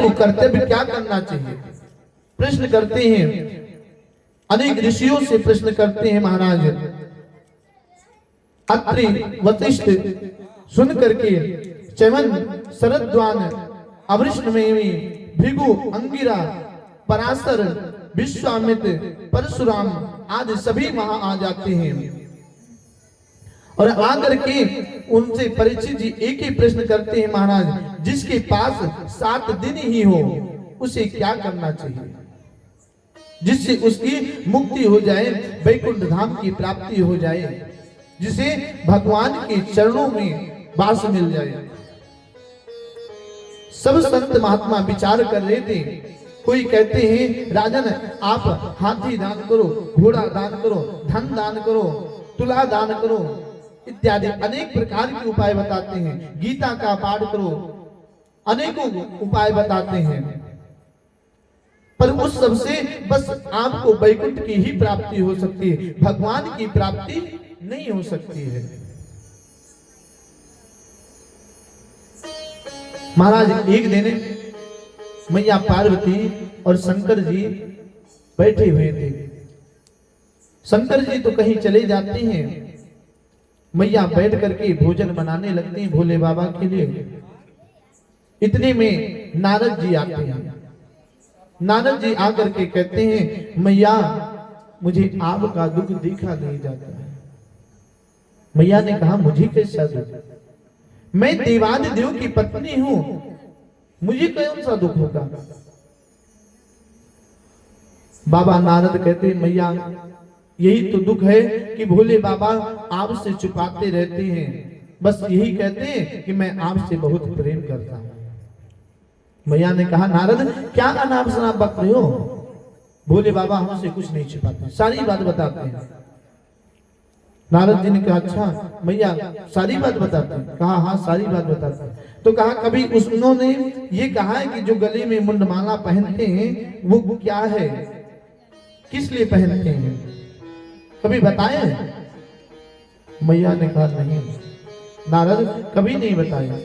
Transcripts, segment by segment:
को कर्तव्य क्या करना चाहिए? प्रश्न करते हैं, अनेक ऋषियों से प्रश्न करते हैं महाराज। अत्रि वशिष्ठ सुन करके च्यवन शरद्वान अवृष्णमेवी भृगु अंगिरा पराशर विश्वामित्र परशुराम आदि सभी वहां आ जाते हैं और आकर के उनसे परीक्षित जी एक ही प्रश्न करते हैं, महाराज जिसके पास 7 दिन ही हो उसे क्या करना चाहिए जिससे उसकी मुक्ति हो जाए, वैकुंठ धाम की प्राप्ति हो जाए, जिसे भगवान के चरणों में वास मिल जाए। सब संत महात्मा विचार कर रहे थे। कोई कहते हैं राजन आप हाथी दान करो, घोड़ा दान करो, धन दान करो, तुला दान करो इत्यादि अनेक प्रकार के उपाय बताते हैं। गीता का पाठ करो, अनेकों उपाय बताते हैं, पर उस सबसे बस आपको वैकुंठ की ही प्राप्ति हो सकती है, भगवान की प्राप्ति नहीं हो सकती है। महाराज एक दिन मैया पार्वती और शंकर जी बैठे हुए थे। शंकर जी तो कहीं चले जाते हैं, मैया बैठ करके भोजन बनाने लगती हैं भोले बाबा के लिए। इतने में नारद जी आते हैं। नारद जी आकर के कहते हैं मैया मुझे आपका दुख देखा नहीं जाता है। मैया ने कहा मुझे कैसा दुख? मैं देवादिदेव की पत्नी हूं, मुझे कौन सा दुख होगा? बाबा नारद कहते मैया यही तो दुख है कि भोले बाबा आपसे छुपाते रहते हैं, बस यही कहते हैं कि मैं आपसे बहुत प्रेम करता हूं। मैया ने कहा नारद क्या अनाप शनाप बक रहे हो? भोले बाबा हमसे कुछ नहीं छुपाते, सारी बात बताते हैं। नारद जी ने कहा अच्छा मैया सारी बात बताते हैं? कहा हाँ सारी बात बताते हैं। तो कहा कभी उन्होंने ये कहा है कि जो गले में मुंडमाला पहनते हैं वो क्या है, किस लिए पहनते हैं, कभी बताए? मैया ने कहा नहीं नारद कभी नहीं बताया।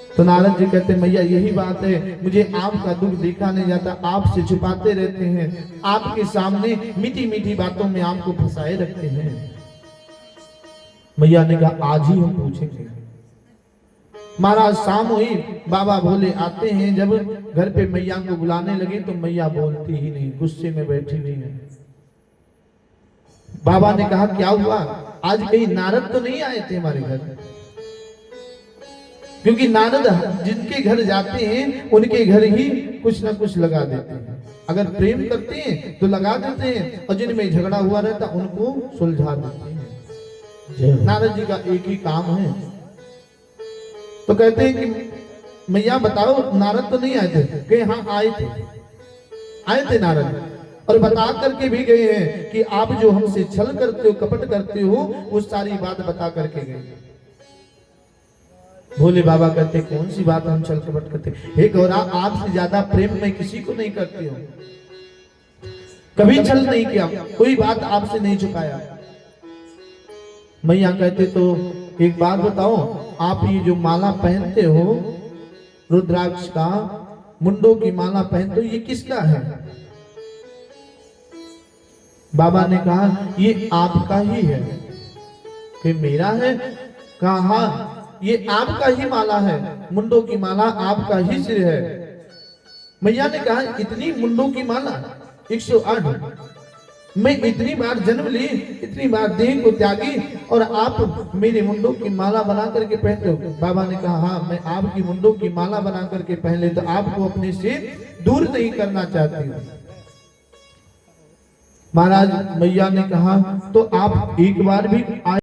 तो नारद जी कहते मैया यही बात है, मुझे आपका दुख देखा नहीं जाता, आपसे छुपाते रहते हैं, आपके सामने मीठी मीठी बातों में आपको फंसाए रखते हैं। मैया ने कहा आज ही हम पूछेंगे। महाराज शाम हुई, बाबा भोले आते हैं। जब घर पे मैया को बुलाने लगे तो मैया बोलती ही नहीं, गुस्से में बैठी हुई है। बाबा ने कहा क्या हुआ, आज कहीं नारद तो नहीं आए थे हमारे घर? क्योंकि नारद जिनके घर जाते हैं उनके घर ही कुछ ना कुछ लगा देते हैं। अगर प्रेम करते हैं तो लगा देते हैं और जिनमें झगड़ा हुआ रहता उनको सुलझा देते हैं। नारद जी का एक ही काम है। तो कहते हैं कि मैया बताओ नारद तो नहीं आए थे? कि हाँ आए थे नारद, और बता करके भी गए हैं कि आप जो हमसे छल करते हो, कपट करते हो, वो सारी बात बता करके गए। भोले बाबा कहते कौन सी बात हम छल कपट करते? हे गौरा आपसे ज्यादा प्रेम मैं किसी को नहीं करती हूँ, कभी छल नहीं किया, कोई बात आपसे नहीं छुपाया। मैया कहते तो एक बात बताओ, आप ये जो माला पहनते हो रुद्राक्ष का, मुंडों की माला पहनते हो, ये किसका है? बाबा ने कहा ये आपका ही है। कि मेरा है? कहा हाँ ये आपका ही माला है, मुंडों की माला आपका ही सिर है। मैया ने कहा इतनी मुंडों की माला 108, मैं इतनी बार जन्म ली, इतनी बार देह को त्यागी और आप मेरे मुंडों की माला बना करके पहनते हो? बाबा ने कहा हाँ मैं आपकी मुंडों की माला बना करके पहन ले, तो आपको अपने से दूर नहीं करना चाहती हूँ। महाराज मैया ने कहा तो आप एक बार भी